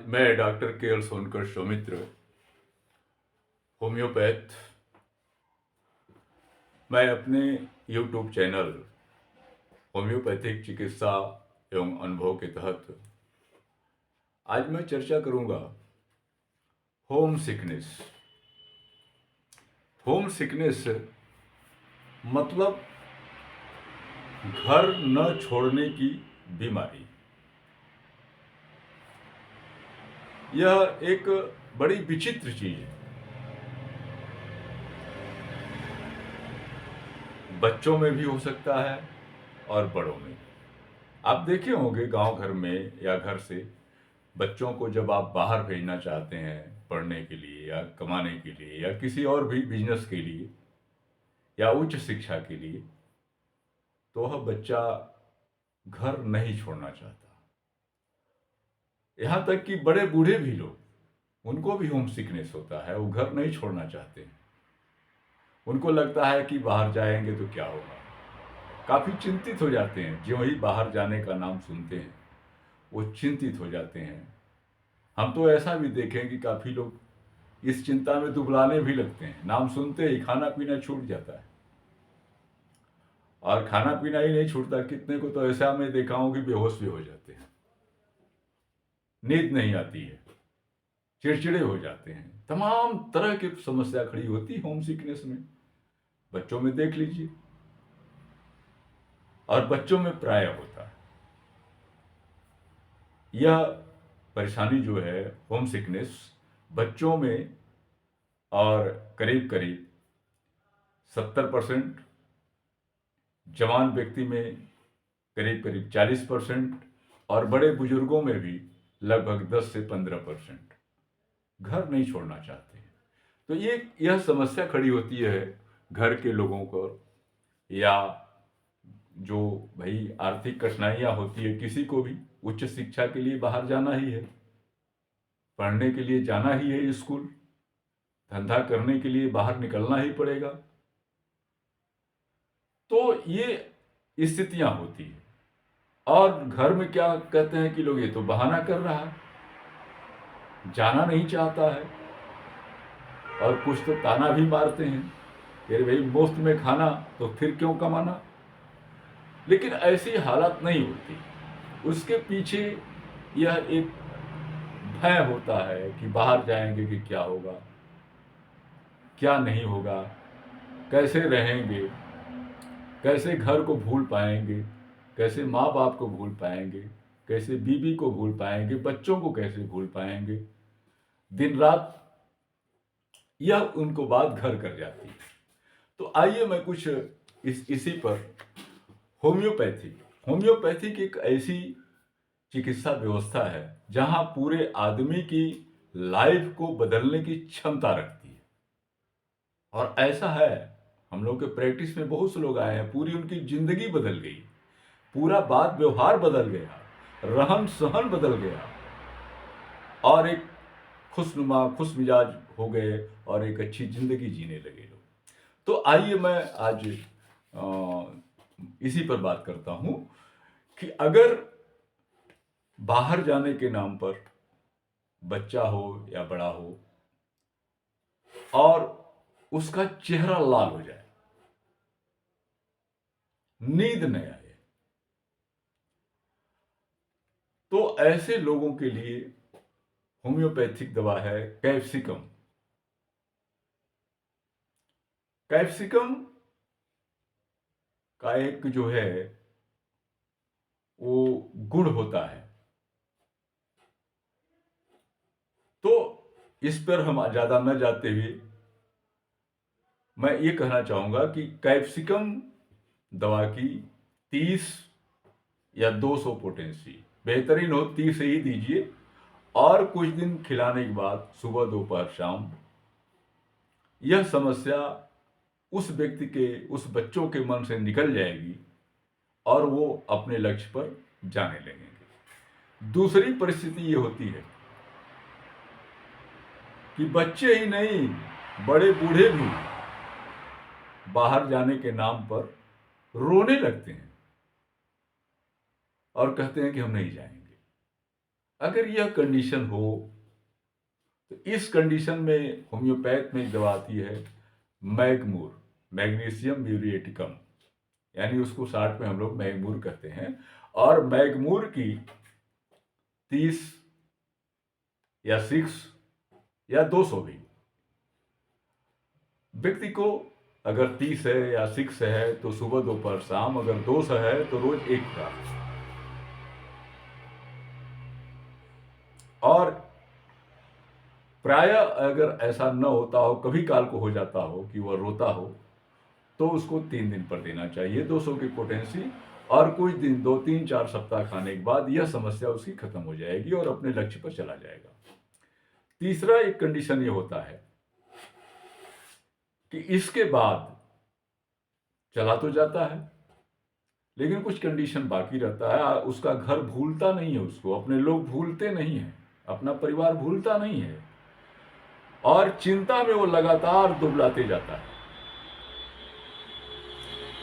मैं डॉक्टर के L Sonkar Soumitra, homeopath. मैं अपने यूट्यूब चैनल होम्योपैथिक चिकित्सा एवं अनुभव के तहत आज मैं चर्चा करूंगा होम सिकनेस। होम सिकनेस मतलब घर न छोड़ने की बीमारी। यह एक बड़ी विचित्र चीज है। बच्चों में भी हो सकता है और बड़ों में। आप देखे होंगे गांव घर में या घर से बच्चों को जब आप बाहर भेजना चाहते हैं पढ़ने के लिए या कमाने के लिए या किसी और भी बिजनेस के लिए या उच्च शिक्षा के लिए, तो वह बच्चा घर नहीं छोड़ना चाहता। यहाँ तक कि बड़े बूढ़े भी लोग, उनको भी होम सिकनेस होता है, वो घर नहीं छोड़ना चाहते। उनको लगता है कि बाहर जाएंगे तो क्या होगा। काफ़ी चिंतित हो जाते हैं, जो ही बाहर जाने का नाम सुनते हैं वो चिंतित हो जाते हैं। हम तो ऐसा भी देखें कि काफ़ी लोग इस चिंता में दुबलाने भी लगते हैं, नाम सुनते ही खाना पीना छूट जाता है। और खाना पीना ही नहीं छूटता, कितने को तो ऐसा मैं देखा हूं कि बेहोश भी हो जाते हैं, नींद नहीं आती है, चिड़चिड़े हो जाते हैं। तमाम तरह की समस्या खड़ी होती है होम सिकनेस में। बच्चों में देख लीजिए, और बच्चों में प्राय होता है। यह परेशानी जो है होम सिकनेस बच्चों में और करीब करीब 70%, जवान व्यक्ति में करीब करीब 40% और बड़े बुजुर्गों में भी लगभग 10 से 15% घर नहीं छोड़ना चाहते हैं। तो यह समस्या खड़ी होती है घर के लोगों को, या जो भाई आर्थिक कठिनाइयाँ होती है किसी को भी, उच्च शिक्षा के लिए बाहर जाना ही है, पढ़ने के लिए जाना ही है स्कूल, धंधा करने के लिए बाहर निकलना ही पड़ेगा। तो ये स्थितियां होती है। और घर में क्या कहते हैं कि लोग ये तो बहाना कर रहा है, जाना नहीं चाहता है, और कुछ तो ताना भी मारते हैं, अरे भाई मुफ्त में खाना तो फिर क्यों कमाना। लेकिन ऐसी हालत नहीं होती, उसके पीछे यह एक भय होता है कि बाहर जाएंगे कि क्या होगा, क्या नहीं होगा, कैसे रहेंगे, कैसे घर को भूल पाएंगे, कैसे माँ बाप को भूल पाएंगे, कैसे बीवी को भूल पाएंगे, बच्चों को कैसे भूल पाएंगे। दिन रात यह उनको बात घर कर जाती है। तो आइए मैं कुछ इसी पर होम्योपैथिक एक ऐसी चिकित्सा व्यवस्था है जहां पूरे आदमी की लाइफ को बदलने की क्षमता रखती है। और ऐसा है, हम लोग के प्रैक्टिस में बहुत से लोग आए हैं, पूरी उनकी जिंदगी बदल गई, पूरा बात व्यवहार बदल गया, रहन सहन बदल गया, और एक खुशनुमा खुश मिजाज हो गए और एक अच्छी जिंदगी जीने लगे लोग। तो आइए मैं आज इसी पर बात करता हूं कि अगर बाहर जाने के नाम पर बच्चा हो या बड़ा हो और उसका चेहरा लाल हो जाए, नींद न आए, तो ऐसे लोगों के लिए होम्योपैथिक दवा है कैप्सिकम। कैप्सिकम का एक जो है वो गुण होता है। तो इस पर हम ज्यादा न जाते हुए मैं ये कहना चाहूंगा कि कैप्सिकम दवा की 30 या 200 पोटेंसी, बेहतरीन हो 30 ही दीजिए, और कुछ दिन खिलाने के बाद सुबह दोपहर शाम यह समस्या उस व्यक्ति के, उस बच्चों के मन से निकल जाएगी और वो अपने लक्ष्य पर जाने लगेंगे। दूसरी परिस्थिति ये होती है कि बच्चे ही नहीं, बड़े बूढ़े भी बाहर जाने के नाम पर रोने लगते हैं और कहते हैं कि हम नहीं जाएंगे। अगर यह कंडीशन हो तो इस कंडीशन में होम्योपैथ में एक दवा आती है मैगमूर, मैग्नीशियम म्यूरिएटिकम, यानी उसको शॉर्ट में हम लोग मैगमूर कहते हैं। और मैगमूर की 30 या 6 या 200 भी, व्यक्ति को अगर 30 है या 6 है तो सुबह दोपहर शाम, अगर 200 है तो रोज एक का। और प्राय अगर ऐसा न होता हो, कभी काल को हो जाता हो कि वह रोता हो, तो उसको 3 दिन पर देना चाहिए 200 की पोटेंसी। और कुछ दिन 2 3 4 सप्ताह खाने के बाद यह समस्या उसकी खत्म हो जाएगी और अपने लक्ष्य पर चला जाएगा। तीसरा एक कंडीशन ये होता है कि इसके बाद चला तो जाता है लेकिन कुछ कंडीशन बाकी रहता है, उसका घर भूलता नहीं है, उसको अपने लोग भूलते नहीं है, अपना परिवार भूलता नहीं है, और चिंता में वो लगातार दुबलाते जाता है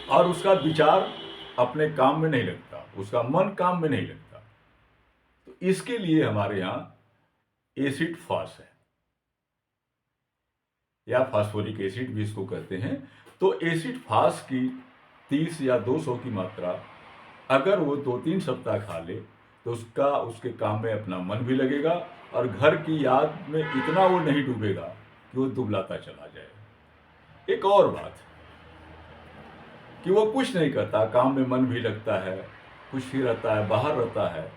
और उसका विचार अपने काम में नहीं लगता, उसका मन काम में नहीं लगता। तो इसके लिए हमारे यहां एसिड फास है, या फास्फोरिक एसिड भी इसको कहते हैं। तो एसिड फास की 30 या 200 की मात्रा अगर वो 2 3 सप्ताह खा ले तो उसके काम में अपना मन भी लगेगा और घर की याद में इतना वो नहीं डूबेगा कि वो दुबलाता चला जाए। एक और बात कि वो कुछ नहीं करता, काम में मन भी लगता है, कुछ ही रहता है, बाहर रहता है,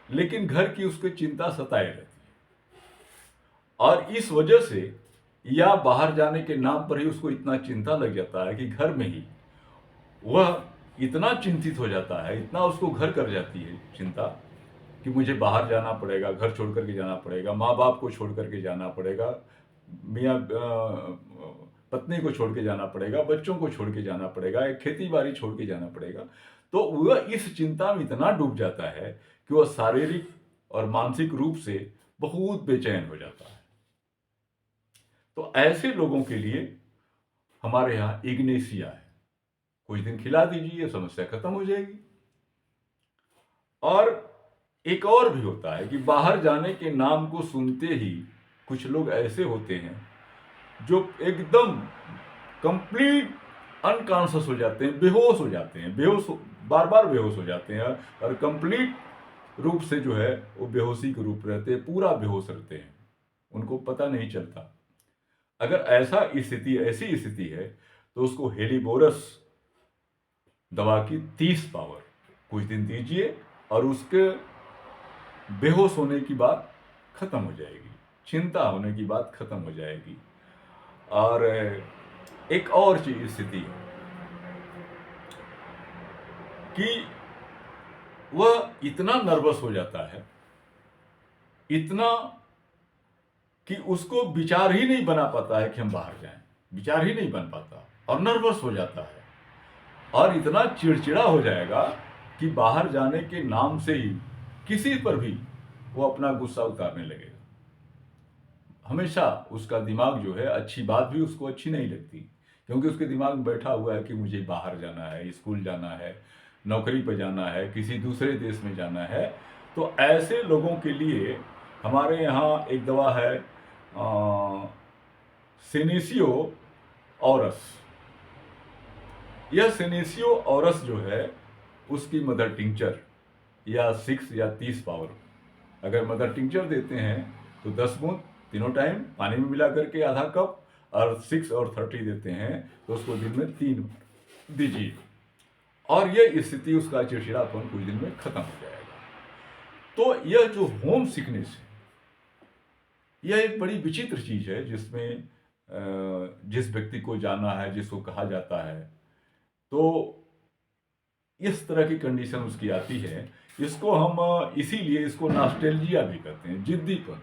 लेकिन घर की उसकी चिंता सताए रहती है। और इस वजह से या बाहर जाने के नाम पर ही उसको इतना चिंता लग जाता है कि घर में ही वह इतना चिंतित हो जाता है, इतना उसको घर कर जाती है चिंता कि मुझे बाहर जाना पड़ेगा, घर छोड़ करके जाना पड़ेगा, माँ बाप को छोड़ करके जाना पड़ेगा, मियाँ पत्नी को छोड़ के जाना पड़ेगा, बच्चों को छोड़ के जाना पड़ेगा, एक खेती बाड़ी छोड़ के जाना पड़ेगा। तो वह इस चिंता में इतना डूब जाता है कि वह शारीरिक और मानसिक रूप से बहुत बेचैन हो जाता है। तो ऐसे लोगों के लिए हमारे यहाँ इग्नेशिया है, कुछ दिन खिला दीजिए, समस्या खत्म हो जाएगी। और एक और भी होता है कि बाहर जाने के नाम को सुनते ही कुछ लोग ऐसे होते हैं जो एकदम कंप्लीट अनकॉन्शियस हो जाते हैं, बेहोश हो जाते हैं, बार बार बेहोश हो जाते हैं और कंप्लीट रूप से जो है वो बेहोशी के रूप रहते हैं, पूरा बेहोश रहते हैं, उनको पता नहीं चलता। अगर ऐसी स्थिति है तो उसको हेलीबोरस दवा की 30 पावर कुछ दिन दीजिए और उसके बेहोश होने की बात खत्म हो जाएगी, चिंता होने की बात खत्म हो जाएगी। और एक और चीज स्थिति है कि वह इतना नर्वस हो जाता है, इतना कि उसको विचार ही नहीं बना पाता है कि हम बाहर जाएं, विचार ही नहीं बन पाता और नर्वस हो जाता है और इतना चिड़चिड़ा हो जाएगा कि बाहर जाने के नाम से ही किसी पर भी वो अपना गुस्सा उतारने लगेगा। हमेशा उसका दिमाग जो है, अच्छी बात भी उसको अच्छी नहीं लगती, क्योंकि उसके दिमाग में बैठा हुआ है कि मुझे बाहर जाना है, स्कूल जाना है, नौकरी पर जाना है, किसी दूसरे देश में जाना है। तो ऐसे लोगों के लिए हमारे यहाँ एक दवा है सेनेसियो औरस। यह सेनेसियो औरस जो है उसकी मदर टिंचर या 6 या 30 पावर, अगर मदर टिंचर देते हैं तो 10 बूंद तीनों टाइम पानी में मिला करके आधा कप, और 6 और 30 देते हैं तो उसको दिन में 3 बार दीजिए और यह स्थिति उसका चिड़चिड़ापन कुछ दिन में खत्म हो जाएगा। तो यह जो होम सिकनेस है, यह एक बड़ी विचित्र चीज है जिसमें जिस व्यक्ति को जाना है, जिसको कहा जाता है, तो इस तरह की कंडीशन उसकी आती है। इसको हम इसीलिए इसको नॉस्टैल्जिया भी कहते हैं, जिद्दीपन।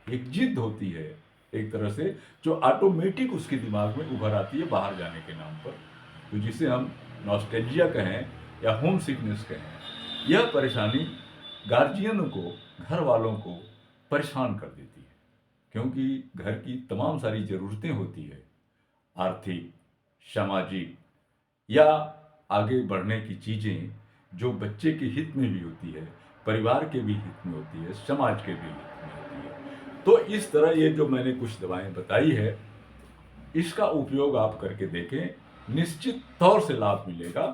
एक जिद होती है एक तरह से जो ऑटोमेटिक उसके दिमाग में उभर आती है बाहर जाने के नाम पर, तो जिसे हम नॉस्टैल्जिया कहें या होम सिकनेस कहें। यह परेशानी गार्जियन को, घर वालों को परेशान कर देती है, क्योंकि घर की तमाम सारी ज़रूरतें होती है, आर्थिक, सामाजिक या आगे बढ़ने की चीज़ें जो बच्चे के हित में भी होती है, परिवार के भी हित में होती है, समाज के भी हित में होती है। तो इस तरह ये जो मैंने कुछ दवाएँ बताई है, इसका उपयोग आप करके देखें, निश्चित तौर से लाभ मिलेगा।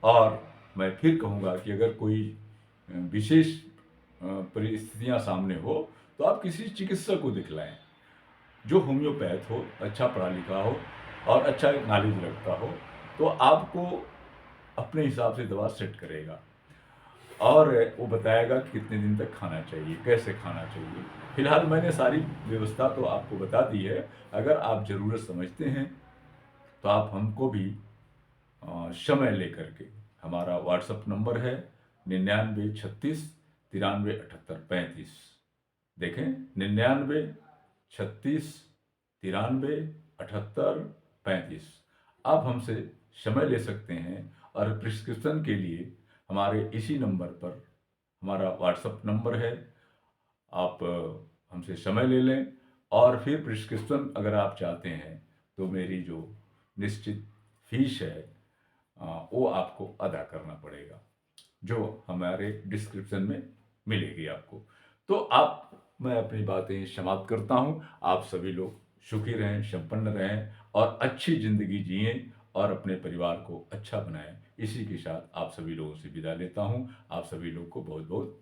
और मैं फिर कहूँगा कि अगर कोई विशेष परिस्थितियाँ सामने हो, तो आप किसी चिकित्सक को दिखलाएँ, जो होम्योपैथ हो, अच्छा पढ़ा लिखा हो और अच्छा नॉलेज रखता हो, तो आपको अपने हिसाब से दवा सेट करेगा और वो बताएगा कि कितने दिन तक खाना चाहिए, कैसे खाना चाहिए। फिलहाल मैंने सारी व्यवस्था तो आपको बता दी है। अगर आप ज़रूरत समझते हैं, तो आप हमको भी समय लेकर के, हमारा व्हाट्सएप नंबर है 99 36 93 78 35। देखें, 99 36 93 78 35। आप हमसे समय ले सकते हैं और प्रिस्क्रिप्शन के लिए हमारे इसी नंबर पर हमारा व्हाट्सएप नंबर है। आप हमसे समय ले लें और फिर प्रिस्क्रिप्शन अगर आप चाहते हैं, तो मेरी जो निश्चित फीस है वो आपको अदा करना पड़ेगा, जो हमारे डिस्क्रिप्शन में मिलेगी आपको। तो आप मैं अपनी बातें समाप्त करता हूँ। आप सभी लोग सुखी रहें, संपन्न रहें और अच्छी ज़िंदगी जिएँ और अपने परिवार को अच्छा बनाएँ। इसी के साथ आप सभी लोगों से विदा लेता हूँ। आप सभी लोग को बहुत-बहुत